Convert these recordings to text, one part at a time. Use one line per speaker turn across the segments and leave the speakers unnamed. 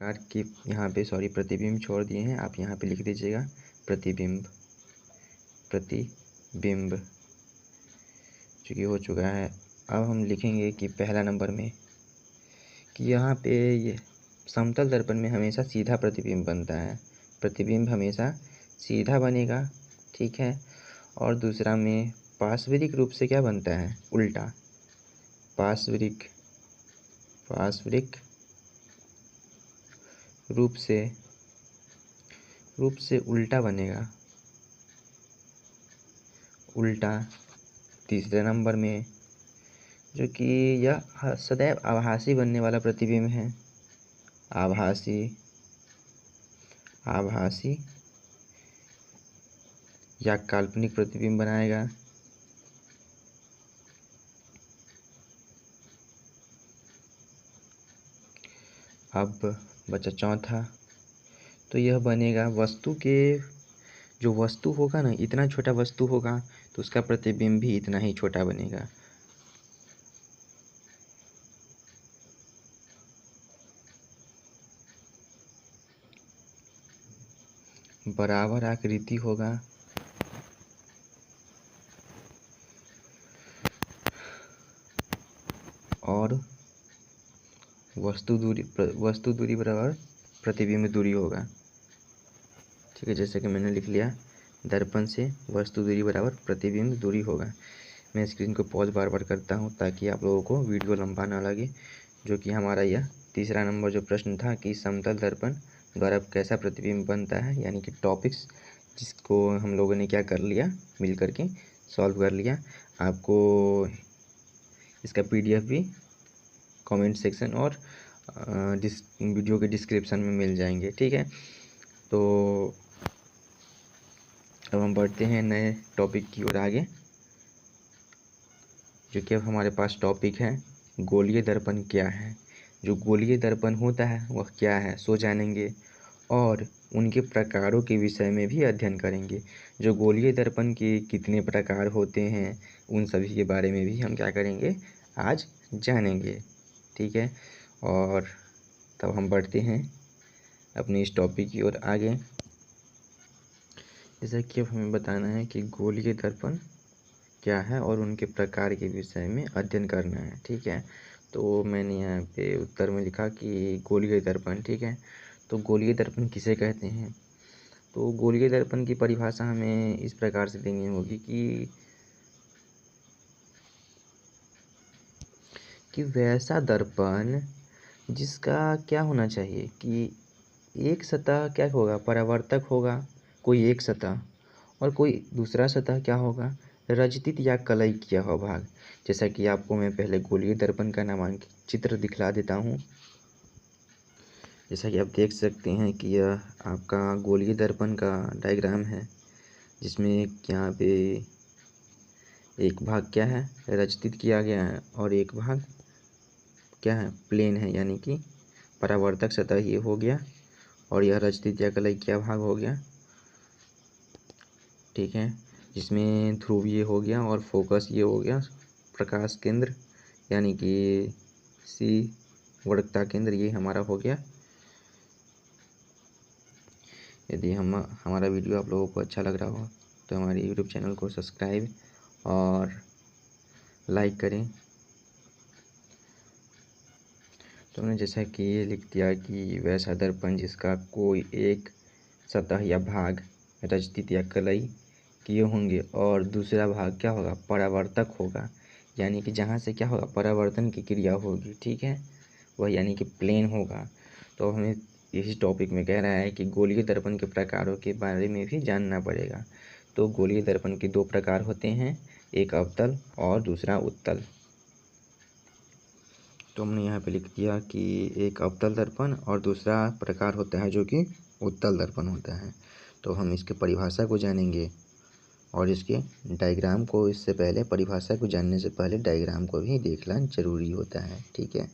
प्रकार के यहाँ पे प्रतिबिंब छोड़ दिए हैं, आप यहाँ पे लिख दीजिएगा प्रतिबिंब। प्रतिबिंब चूँकि हो चुका है। अब हम लिखेंगे कि पहला नंबर में कि यहाँ पे ये समतल दर्पण में हमेशा सीधा प्रतिबिंब बनता है, प्रतिबिंब हमेशा सीधा बनेगा, ठीक है। और दूसरा में पार्श्विक रूप से क्या बनता है, उल्टा। पार्श्विक रूप से उल्टा बनेगा, उल्टा। तीसरे नंबर में जो कि यह सदैव आभासी बनने वाला प्रतिबिंब है, आभासी या काल्पनिक प्रतिबिंब बनाएगा। अब बचा चौथा, तो यह बनेगा वस्तु के, जो वस्तु होगा ना, इतना छोटा वस्तु होगा तो उसका प्रतिबिंब भी इतना ही छोटा बनेगा। बराबर आकृति होगा और वस्तु दूरी बराबर प्रतिबिंब दूरी होगा, ठीक है। जैसे कि मैंने लिख लिया, दर्पण से वस्तु दूरी बराबर प्रतिबिंब दूरी होगा। मैं स्क्रीन को पॉज बार बार करता हूँ ताकि आप लोगों को वीडियो लंबा ना लगे। जो कि हमारा यह तीसरा नंबर जो प्रश्न था कि समतल दर्पण द्वारा कैसा प्रतिबिंब बनता है, यानी कि टॉपिक्स, जिसको हम लोगों ने क्या कर लिया, मिल करके सॉल्व कर लिया। आपको इसका PDF भी कमेंट सेक्शन और वीडियो के डिस्क्रिप्शन में मिल जाएंगे, ठीक है। तो अब हम बढ़ते हैं नए टॉपिक की ओर आगे, जो कि अब हमारे पास टॉपिक है गोलीय दर्पण क्या है। जो गोलीय दर्पण होता है वह क्या है सो जानेंगे, और उनके प्रकारों के विषय में भी अध्ययन करेंगे। जो गोलीय दर्पण के कितने प्रकार होते हैं उन सभी के बारे में भी हम क्या करेंगे, आज जानेंगे, ठीक है। और तब हम बढ़ते हैं अपने इस टॉपिक की ओर आगे। जैसा कि अब हमें बताना है कि गोलीय दर्पण क्या है और उनके प्रकार के विषय में अध्ययन करना है, ठीक है। तो मैंने यहाँ पे उत्तर में लिखा कि गोलीय दर्पण, ठीक है। तो गोलीय दर्पण किसे कहते हैं, तो गोलीय दर्पण की परिभाषा हमें इस प्रकार से देनी होगी कि वैसा दर्पण जिसका क्या होना चाहिए कि एक सतह क्या होगा, परावर्तक होगा, कोई एक सतह, और कोई दूसरा सतह क्या होगा, रजतित या कलई किया हुआ भाग। जैसा कि आपको मैं पहले गोलीय दर्पण का नामांकित चित्र दिखला देता हूँ। जैसा कि आप देख सकते हैं कि यह आपका गोलीय दर्पण का डायग्राम है, जिसमें यहाँ पे एक भाग क्या है, रजतित किया गया है, और एक भाग क्या है, प्लेन है, यानी कि परावर्तक सतह ये हो गया, और यह रजतित या कलई किया भाग हो गया, ठीक है। जिसमें ध्रुव ये हो गया और फोकस ये हो गया, प्रकाश केंद्र यानी कि सी वर्धकता केंद्र ये हमारा हो गया। यदि हमारा वीडियो आप लोगों को अच्छा लग रहा हो तो हमारे यूट्यूब चैनल को सब्सक्राइब और लाइक करें। तो हमने जैसा कि ये लिख दिया कि वैसा दर्पण जिसका कोई एक सतह या भाग रजतित या कलई किए होंगे और दूसरा भाग क्या होगा, परावर्तक होगा, यानी कि जहाँ से क्या होगा, परावर्तन की क्रिया होगी, ठीक है, वह यानी कि प्लेन होगा। तो हमें इसी टॉपिक में कह रहा है कि गोलीय दर्पण के प्रकारों के बारे में भी जानना पड़ेगा। तो गोलीय दर्पण के दो प्रकार होते हैं, एक अवतल और दूसरा उत्तल। तो हमने यहाँ पे लिख दिया कि एक अवतल दर्पण और दूसरा प्रकार होता है जो कि उत्तल दर्पण होता है। तो हम इसके परिभाषा को जानेंगे और इसके डायग्राम को, इससे पहले परिभाषा को जानने से पहले डायग्राम को भी देखना जरूरी होता है, ठीक है।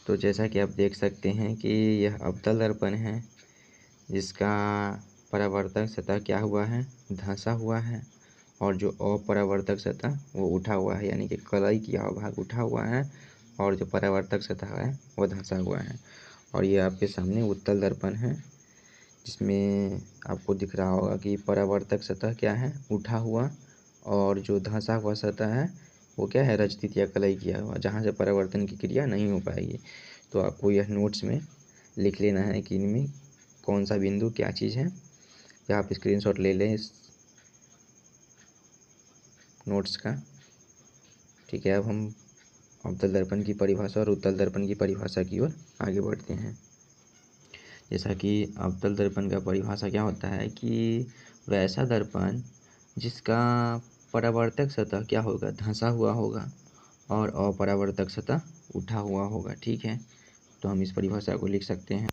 तो जैसा कि आप देख सकते हैं कि यह अवतल दर्पण है, जिसका परावर्तक सतह क्या हुआ है, धंसा हुआ है, और जो अपरावर्तक सतह वो उठा हुआ है, यानी कि कलई किया हुआ भाग उठा हुआ है, और जो परावर्तक सतह है वो धंसा हुआ है। और ये आपके सामने उत्तल दर्पण है, जिसमें आपको दिख रहा होगा कि परावर्तक सतह क्या है, उठा हुआ, और जो धंसा हुआ सतह है वो क्या है, रचित या कलई किया हुआ, जहाँ से परावर्तन की क्रिया नहीं हो पाएगी। तो आपको यह नोट्स में लिख लेना है कि इनमें कौन सा बिंदु क्या चीज़ है, या आप स्क्रीनशॉट ले लें इस नोट्स का। ठीक है, अब हम अवतल दर्पण की परिभाषा और उत्तल दर्पण की परिभाषा की ओर आगे बढ़ते हैं। जैसा कि अवतल दर्पण का परिभाषा क्या होता है कि वैसा दर्पण जिसका परावर्तक सतह क्या होगा, धंसा हुआ होगा, और अपरावर्तक सतह उठा हुआ होगा। ठीक है, तो हम इस परिभाषा को लिख सकते हैं।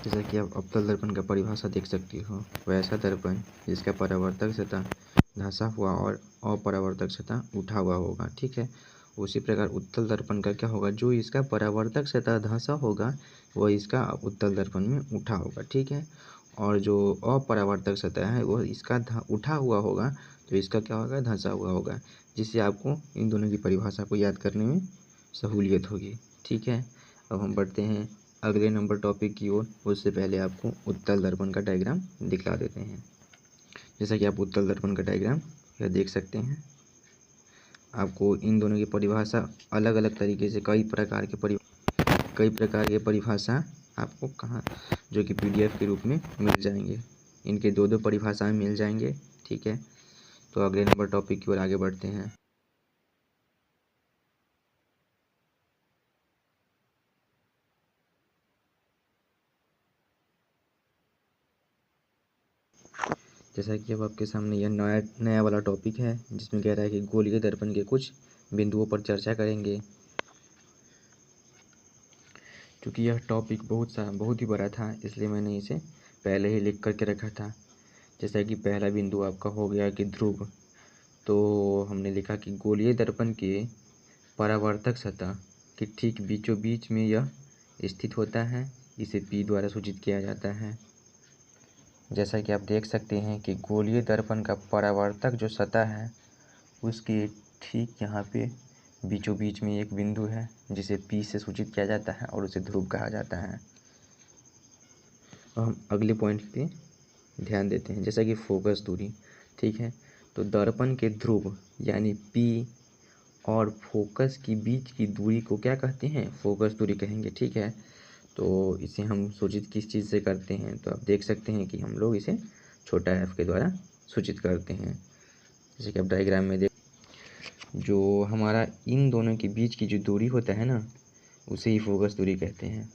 जैसा कि आप अवतल दर्पण का परिभाषा देख सकती हो, वैसा दर्पण जिसका परावर्तक सतह धंसा हुआ और अपरावर्तक सतह उठा हुआ होगा। ठीक है, उसी प्रकार उत्तल दर्पण का क्या होगा, जो इसका परावर्तक सतह धंसा होगा वह इसका उत्तल दर्पण में उठा होगा। ठीक है, और जो अपरावर्तक सतह है वह इसका उठा हुआ होगा, तो इसका क्या होगा, धंसा हुआ होगा, जिससे आपको इन दोनों की परिभाषा को याद करने में सहूलियत होगी। ठीक है, अब हम बढ़ते हैं अगले नंबर टॉपिक की ओर। उससे पहले आपको उत्तल दर्पण का डायग्राम दिखला देते हैं। जैसा कि आप उत्तल दर्पण का डायग्राम यह देख सकते हैं, आपको इन दोनों की परिभाषा अलग अलग तरीके से कई प्रकार के परिभाषा आपको कहाँ, जो कि PDF के रूप में मिल जाएंगे। इनके दो परिभाषाएं मिल जाएंगे। ठीक है, तो अगले नंबर टॉपिक की ओर आगे बढ़ते हैं। जैसा कि अब आपके सामने यह नया वाला टॉपिक है, जिसमें कह रहा है कि गोलीय दर्पण के कुछ बिंदुओं पर चर्चा करेंगे। क्योंकि यह टॉपिक बहुत ही बड़ा था, इसलिए मैंने इसे पहले ही लिख करके रखा था। जैसा कि पहला बिंदु आपका हो गया कि ध्रुव, तो हमने लिखा कि गोलीय दर्पण के परावर्तक सतह के ठीक बीचों बीच में यह स्थित होता है, इसे P द्वारा सूचित किया जाता है। जैसा कि आप देख सकते हैं कि गोलीय दर्पण का परावर्तक जो सतह है उसके ठीक यहाँ पे बीचों बीच में एक बिंदु है, जिसे P से सूचित किया जाता है और उसे ध्रुव कहा जाता है। हम अगले पॉइंट पे ध्यान देते हैं, जैसा कि फोकस दूरी। ठीक है, तो दर्पण के ध्रुव यानी P और फोकस के बीच की दूरी को क्या कहते हैं, फोकस दूरी कहेंगे। ठीक है, तो इसे हम सूचित किस चीज़ से करते हैं, तो आप देख सकते हैं कि हम लोग इसे छोटा f के द्वारा सूचित करते हैं। जैसे कि आप डायग्राम में देख, जो हमारा इन दोनों के बीच की जो दूरी होता है ना, उसे ही फोकस दूरी कहते हैं।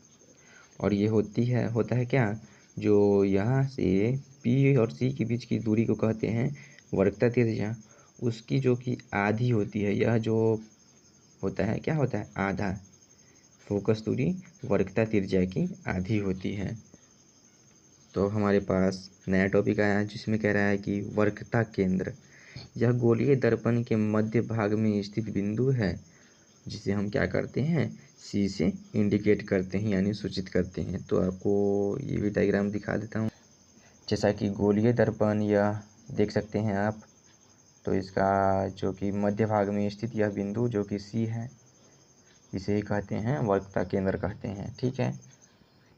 और ये होता है क्या, जो यहाँ से P और C के बीच की दूरी को कहते हैं वक्रता त्रिज्या, उसकी जो कि आधी होती है, यह जो होता है क्या होता है, आधा। फोकस दूरी वक्रता त्रिज्या की आधी होती है। तो हमारे पास नया टॉपिक आया जिसमें कह रहा है कि वक्रता केंद्र, यह गोलीय दर्पण के मध्य भाग में स्थित बिंदु है, जिसे हम क्या करते हैं, C से इंडिकेट करते हैं यानी सूचित करते हैं। तो आपको ये भी डायग्राम दिखा देता हूँ। जैसा कि गोलीय दर्पण यह देख सकते हैं आप, तो इसका जो कि मध्य भाग में स्थित यह बिंदु जो कि C है, इसे ही कहते हैं वक्रता केंद्र कहते हैं। ठीक है,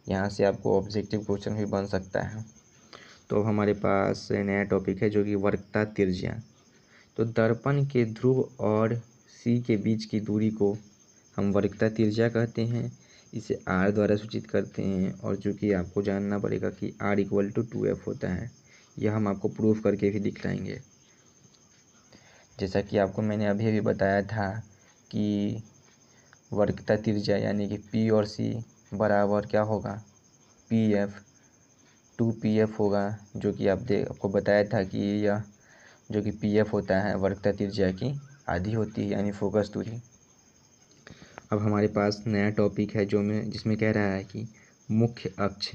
यहाँ से आपको ऑब्जेक्टिव क्वेश्चन भी बन सकता है। तो हमारे पास नया टॉपिक है जो कि वक्रता त्रिज्या। तो दर्पण के ध्रुव और C के बीच की दूरी को हम वक्रता त्रिज्या कहते हैं, इसे R द्वारा सूचित करते हैं। और जो कि आपको जानना पड़ेगा कि R = 2F होता है, यह हम आपको प्रूफ करके भी दिखलाएंगे। जैसा कि आपको मैंने अभी बताया था कि वक्रता त्रिज्या यानी कि P और C बराबर क्या होगा, PF 2PF होगा, जो कि आपको बताया था कि यह जो कि PF होता है वक्रता त्रिज्या की आधी होती है यानी फोकस दूरी। अब हमारे पास नया टॉपिक है जिसमें कह रहा है कि मुख्य अक्ष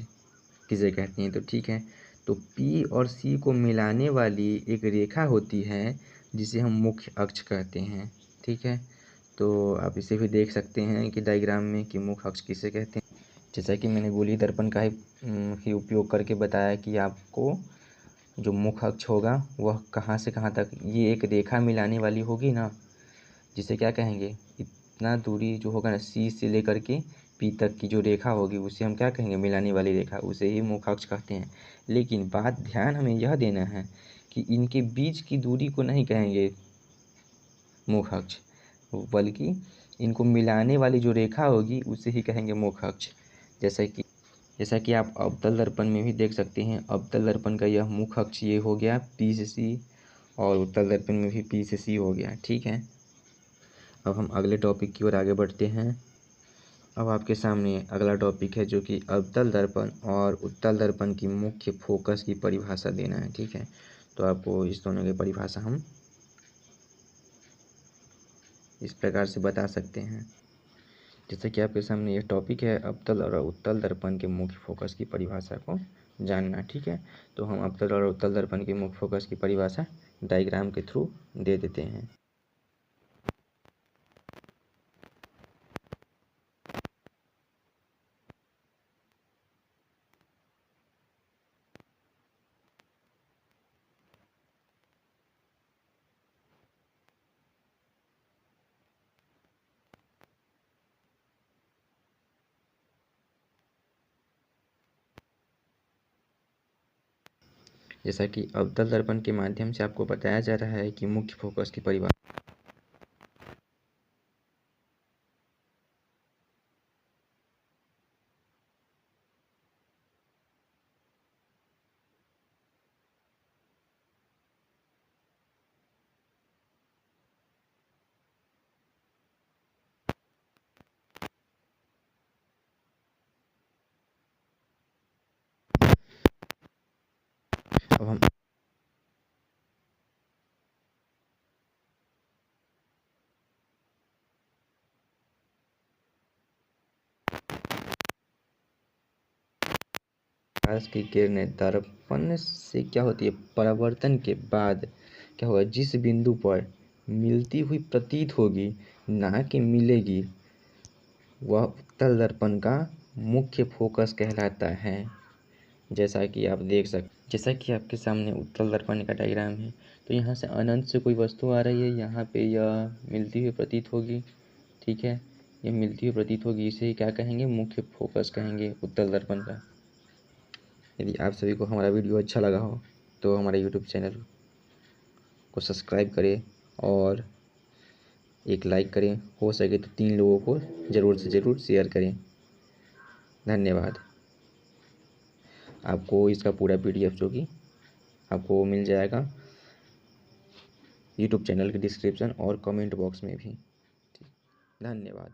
किसे कहते हैं। तो ठीक है, तो P और C को मिलाने वाली एक रेखा होती है जिसे हम मुख्य अक्ष कहते हैं। ठीक है, तो आप इसे भी देख सकते हैं कि डायग्राम में कि मुख्य अक्ष किसे कहते हैं। जैसा कि मैंने गोलीय दर्पण का ही उपयोग करके बताया कि आपको जो मुख्य अक्ष होगा वह कहाँ से कहाँ तक, ये एक रेखा मिलाने वाली होगी ना, जिसे क्या कहेंगे, इतना दूरी जो होगा ना C से लेकर के पी तक की जो रेखा होगी उसे हम क्या कहेंगे, मिलाने वाली रेखा, उसे ही मुख अक्ष कहते हैं। लेकिन बात ध्यान हमें यह देना है कि इनके बीच की दूरी को नहीं कहेंगे मुख अक्ष, बल्कि इनको मिलाने वाली जो रेखा होगी उसे ही कहेंगे मुख अक्ष। जैसा कि आप अवतल दर्पण में भी देख सकते हैं, अवतल दर्पण का यह मुख अक्ष ये हो गया P से C, और उत्तल दर्पण में भी P से C हो गया। ठीक है, अब हम अगले टॉपिक की ओर आगे बढ़ते हैं। अब आपके सामने अगला टॉपिक है जो कि अवतल दर्पण और उत्तल दर्पण की मुख्य फोकस की परिभाषा देना है। ठीक है, तो आपको इस दोनों की परिभाषा हम इस प्रकार से बता सकते हैं। जैसे कि आपके सामने ये टॉपिक है, अवतल और उत्तल दर्पण के मुख्य फोकस की परिभाषा को जानना। ठीक है, तो हम अवतल और उत्तल दर्पण के मुख्य फोकस की परिभाषा डायग्राम के थ्रू दे देते हैं। जैसा कि अवतल दर्पण के माध्यम से आपको बताया जा रहा है कि मुख्य फोकस की परिभाषा। अब हम प्रकाश की किरणें दर्पण से क्या होती है, परावर्तन के बाद क्या होगा, जिस बिंदु पर मिलती हुई प्रतीत होगी, ना कि मिलेगी, वह उत्तल दर्पण का मुख्य फोकस कहलाता है। जैसा कि आपके सामने उत्तल दर्पण का डायग्राम है, तो यहाँ से अनंत से कोई वस्तु आ रही है, यहाँ पे यह मिलती हुई प्रतीत होगी। ठीक है, ये मिलती हुई प्रतीत होगी, इसे क्या कहेंगे, मुख्य फोकस कहेंगे उत्तल दर्पण का। यदि आप सभी को हमारा वीडियो अच्छा लगा हो तो हमारे यूट्यूब चैनल को सब्सक्राइब करें और एक लाइक करें, हो सके तो 3 लोगों को ज़रूर से ज़रूर शेयर करें। धन्यवाद। आपको इसका पूरा PDF जो कि आपको मिल जाएगा यूट्यूब चैनल के डिस्क्रिप्शन और कमेंट बॉक्स में भी। ठीक, धन्यवाद।